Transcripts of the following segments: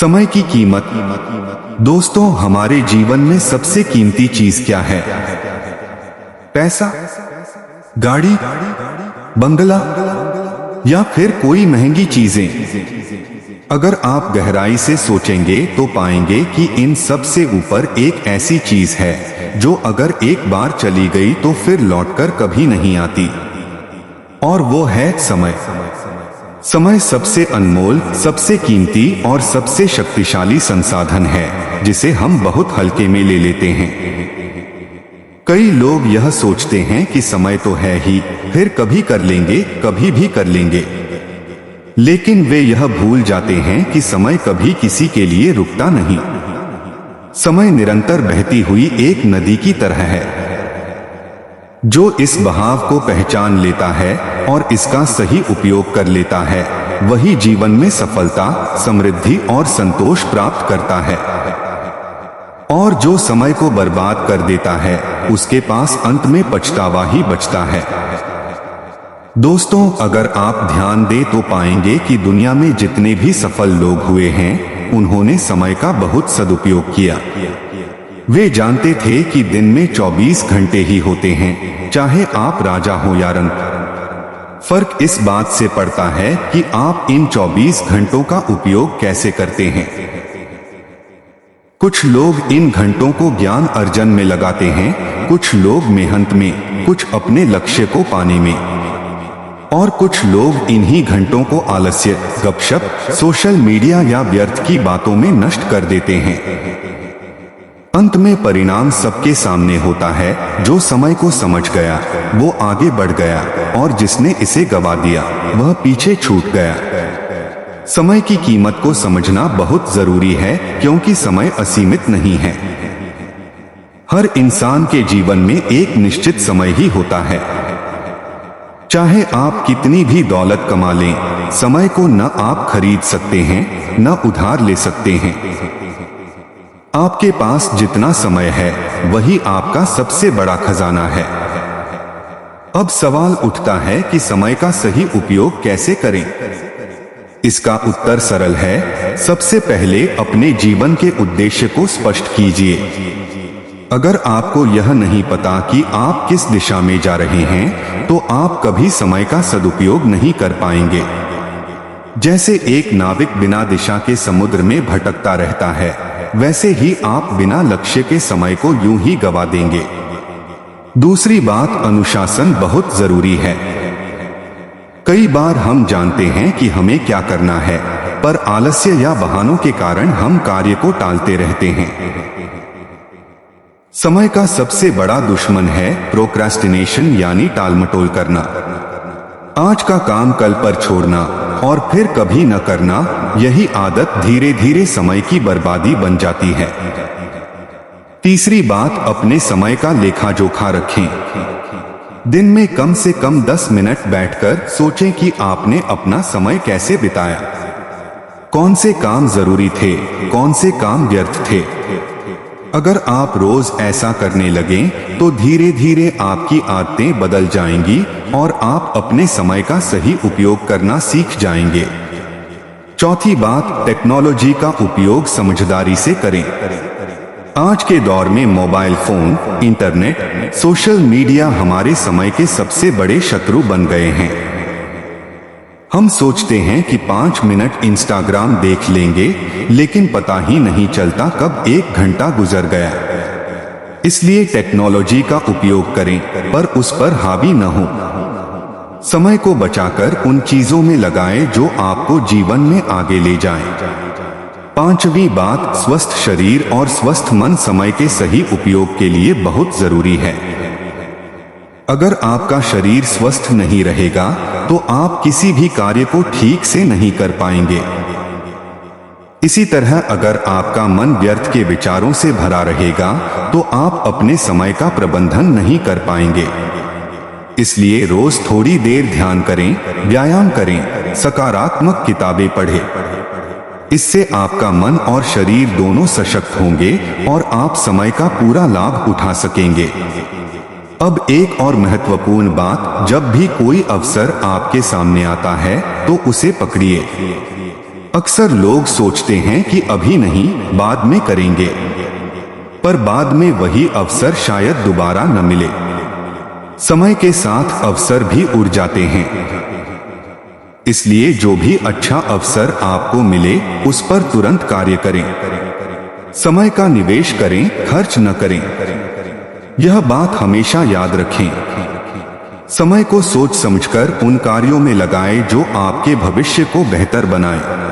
समय की कीमत। दोस्तों, हमारे जीवन में सबसे कीमती चीज क्या है? पैसा, गाड़ी, बंगला या फिर कोई महंगी चीजें? अगर आप गहराई से सोचेंगे तो पाएंगे कि इन सब से ऊपर एक ऐसी चीज है जो अगर एक बार चली गई तो फिर लौटकर कभी नहीं आती, और वो है समय। समय सबसे अनमोल, सबसे कीमती और सबसे शक्तिशाली संसाधन है जिसे हम बहुत हल्के में ले लेते हैं। कई लोग यह सोचते हैं कि समय तो है ही, फिर कभी कर लेंगे, कभी भी कर लेंगे, लेकिन वे यह भूल जाते हैं कि समय कभी किसी के लिए रुकता नहीं। समय निरंतर बहती हुई एक नदी की तरह है। जो इस बहाव को पहचान लेता है और इसका सही उपयोग कर लेता है, वही जीवन में सफलता, समृद्धि और संतोष प्राप्त करता है। और जो समय को बर्बाद कर देता है, उसके पास अंत में पछतावा ही बचता है। दोस्तों, अगर आप ध्यान दें तो पाएंगे कि दुनिया में जितने भी सफल लोग हुए हैं, उन्होंने समय का बहुत सदुपयोग किया। वे जानते थे कि दिन में 24 घंटे ही होते हैं, चाहे आप राजा हो या रंक। फर्क इस बात से पड़ता है कि आप इन 24 घंटों का उपयोग कैसे करते हैं। कुछ लोग इन घंटों को ज्ञान अर्जन में लगाते हैं, कुछ लोग मेहनत में, कुछ अपने लक्ष्य को पाने में, और कुछ लोग इन्हीं घंटों को आलस्य, गपशप, सोशल मीडिया या व्यर्थ की बातों में नष्ट कर देते हैं। अंत में परिणाम सबके सामने होता है। जो समय को समझ गया वो आगे बढ़ गया, और जिसने इसे गवा दिया वह पीछे छूट गया। समय की कीमत को समझना बहुत जरूरी है, क्योंकि समय असीमित नहीं है। हर इंसान के जीवन में एक निश्चित समय ही होता है। चाहे आप कितनी भी दौलत कमा लें, समय को न आप खरीद सकते हैं, न उधार ले सकते हैं। आपके पास जितना समय है, वही आपका सबसे बड़ा खजाना है। अब सवाल उठता है कि समय का सही उपयोग कैसे करें? इसका उत्तर सरल है। सबसे पहले अपने जीवन के उद्देश्य को स्पष्ट कीजिए। अगर आपको यह नहीं पता कि आप किस दिशा में जा रहे हैं, तो आप कभी समय का सदुपयोग नहीं कर पाएंगे। जैसे एक नाविक बिना दिशा के समुद्र में भटकता रहता है, वैसे ही आप बिना लक्ष्य के समय को यूं ही गवा देंगे। दूसरी बात, अनुशासन बहुत जरूरी है। कई बार हम जानते हैं कि हमें क्या करना है, पर आलस्य या बहानों के कारण हम कार्य को टालते रहते हैं। समय का सबसे बड़ा दुश्मन है प्रोक्रेस्टिनेशन, यानी टालमटोल करना। आज का काम कल पर छोड़ना और फिर कभी न करना, यही आदत धीरे धीरे समय की बर्बादी बन जाती है। तीसरी बात, अपने समय का लेखा जोखा रखें। दिन में कम से कम 10 मिनट बैठकर सोचें कि आपने अपना समय कैसे बिताया। कौन से काम जरूरी थे, कौन से काम व्यर्थ थे। अगर आप रोज ऐसा करने लगें तो धीरे धीरे आपकी आदतें बदल जाएंगी और आप अपने समय का सही उपयोग करना सीख जाएंगे। चौथी बात, टेक्नोलॉजी का उपयोग समझदारी से करें। आज के दौर में mobile phone, internet, social media हमारे समय के सबसे बड़े शत्रु बन गए हैं। हम सोचते हैं कि 5 मिनट इंस्टाग्राम देख लेंगे, लेकिन पता ही नहीं चलता कब 1 घंटा गुजर गया। इसलिए टेक्नोलॉजी का उपयोग करें, पर उस पर हावी न हो। समय को बचाकर उन चीजों में लगाएं जो आपको जीवन में आगे ले जाएं। पांचवी बात, स्वस्थ शरीर और स्वस्थ मन समय के सही उपयोग के लिए बहुत जरूरी है। अगर आपका शरीर स्वस्थ नहीं रहेगा तो आप किसी भी कार्य को ठीक से नहीं कर पाएंगे। इसी तरह अगर आपका मन व्यर्थ के विचारों से भरा रहेगा तो आप अपने समय का प्रबंधन नहीं कर पाएंगे। इसलिए रोज थोड़ी देर ध्यान करें, व्यायाम करें, सकारात्मक किताबें पढ़ें। इससे आपका मन और शरीर दोनों सशक्त होंगे और आप समय का पूरा लाभ उठा सकेंगे। अब एक और महत्वपूर्ण बात, जब भी कोई अवसर आपके सामने आता है तो उसे पकड़िए। अक्सर लोग सोचते हैं कि अभी नहीं, बाद में करेंगे, पर बाद में वही अवसर शायद दोबारा न मिले। समय के साथ अवसर भी उड़ जाते हैं। इसलिए जो भी अच्छा अवसर आपको मिले उस पर तुरंत कार्य करें। समय का निवेश करें, खर्च न करें। यह बात हमेशा याद रखें। समय को सोच समझकर उन कार्यों में लगाएं जो आपके भविष्य को बेहतर बनाए।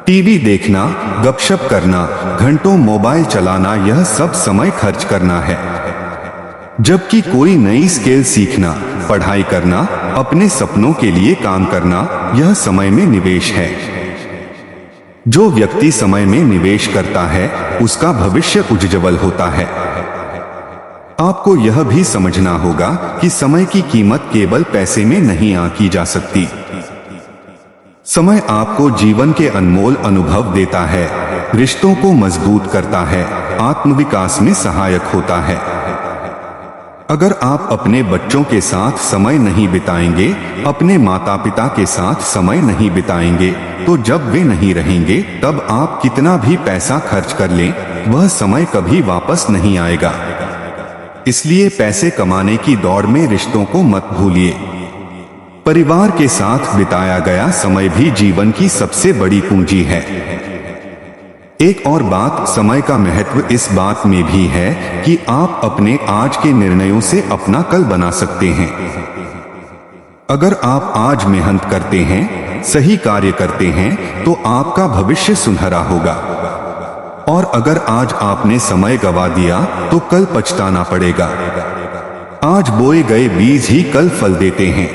टीवी देखना, गपशप करना, घंटों मोबाइल चलाना, यह सब समय खर्च करना है। जबकि कोई नई स्किल सीखना, पढ़ाई करना, अपने सपनों के लिए काम करना, यह समय में निवेश है। जो व्यक्ति समय में निवेश करता है उसका भविष्य उज्ज्वल होता है। आपको यह भी समझना होगा कि समय की कीमत केवल पैसे में नहीं आंकी जा सकती। समय आपको जीवन के अनमोल अनुभव देता है, रिश्तों को मजबूत करता है, आत्मविकास में सहायक होता है। अगर आप अपने बच्चों के साथ समय नहीं बिताएंगे, अपने माता पिता के साथ समय नहीं बिताएंगे, तो जब वे नहीं रहेंगे तब आप कितना भी पैसा खर्च कर लें, वह समय कभी वापस नहीं आएगा। इसलिए पैसे कमाने की दौड़ में रिश्तों को मत भूलिए। परिवार के साथ बिताया गया समय भी जीवन की सबसे बड़ी पूंजी है। एक और बात, समय का महत्व इस बात में भी है कि आप अपने आज के निर्णयों से अपना कल बना सकते हैं। अगर आप आज मेहनत करते हैं, सही कार्य करते हैं, तो आपका भविष्य सुनहरा होगा। और अगर आज आपने समय गंवा दिया तो कल पछताना पड़ेगा। आज बोए गए बीज ही कल फल देते हैं।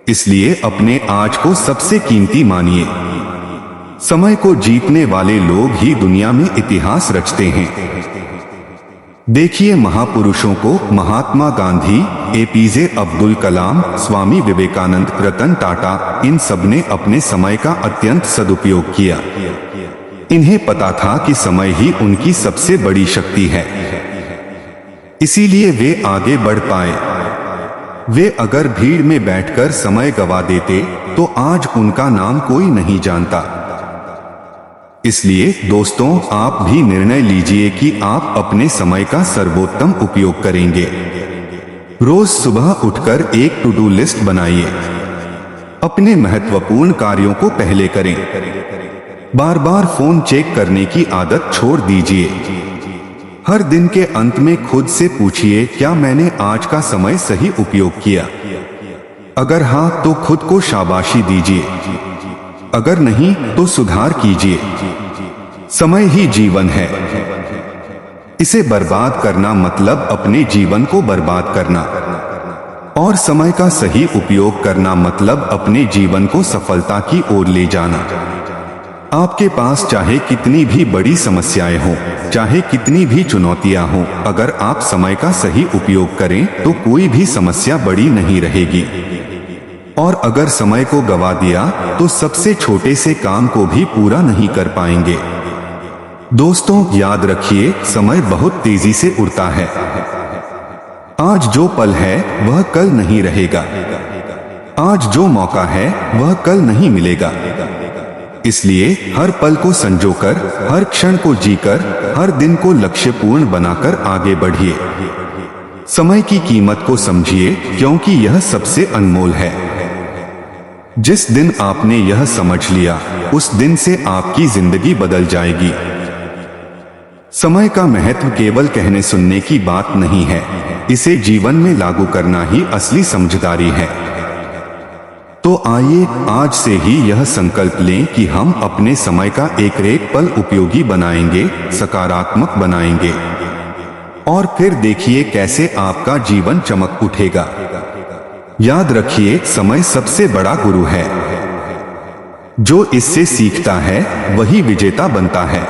इसलिए अपने आज को सबसे कीमती मानिए। समय को जीतने वाले लोग ही दुनिया में इतिहास रचते हैं। देखिए महापुरुषों को, महात्मा गांधी, एपीजे अब्दुल कलाम, स्वामी विवेकानंद, रतन टाटा, इन सब ने अपने समय का अत्यंत सदुपयोग किया। इन्हें पता था कि समय ही उनकी सबसे बड़ी शक्ति है, इसीलिए वे आगे बढ़ पाए। वे अगर भीड़ में बैठकर समय गंवा देते तो आज उनका नाम कोई नहीं जानता। इसलिए दोस्तों, आप भी निर्णय लीजिए कि आप अपने समय का सर्वोत्तम उपयोग करेंगे। रोज सुबह उठकर एक टू डू लिस्ट बनाइए। अपने महत्वपूर्ण कार्यों को पहले करें। बार बार फोन चेक करने की आदत छोड़ दीजिए। हर दिन के अंत में खुद से पूछिए, क्या मैंने आज का समय सही उपयोग किया? अगर हाँ, तो खुद को शाबाशी दीजिए। अगर नहीं, तो सुधार कीजिए। समय ही जीवन है। इसे बर्बाद करना मतलब अपने जीवन को बर्बाद करना, और समय का सही उपयोग करना मतलब अपने जीवन को सफलता की ओर ले जाना। आपके पास चाहे कितनी भी बड़ी समस्याएं हों, चाहे कितनी भी चुनौतियां हों, अगर आप समय का सही उपयोग करें तो कोई भी समस्या बड़ी नहीं रहेगी। और अगर समय को गंवा दिया तो सबसे छोटे से काम को भी पूरा नहीं कर पाएंगे। दोस्तों, याद रखिए, समय बहुत तेजी से उड़ता है। आज जो पल है वह कल नहीं रहेगा। आज जो मौका है वह कल नहीं मिलेगा। इसलिए हर पल को संजोकर, हर क्षण को जीकर, हर दिन को लक्ष्यपूर्ण बनाकर आगे बढ़िए। समय की कीमत को समझिए, क्योंकि यह सबसे अनमोल है। जिस दिन आपने यह समझ लिया, उस दिन से आपकी जिंदगी बदल जाएगी। समय का महत्व केवल कहने सुनने की बात नहीं है, इसे जीवन में लागू करना ही असली समझदारी है। तो आइए आज से ही यह संकल्प लें कि हम अपने समय का एक एक पल उपयोगी बनाएंगे, सकारात्मक बनाएंगे, और फिर देखिए कैसे आपका जीवन चमक उठेगा। याद रखिए, समय सबसे बड़ा गुरु है। जो इससे सीखता है वही विजेता बनता है।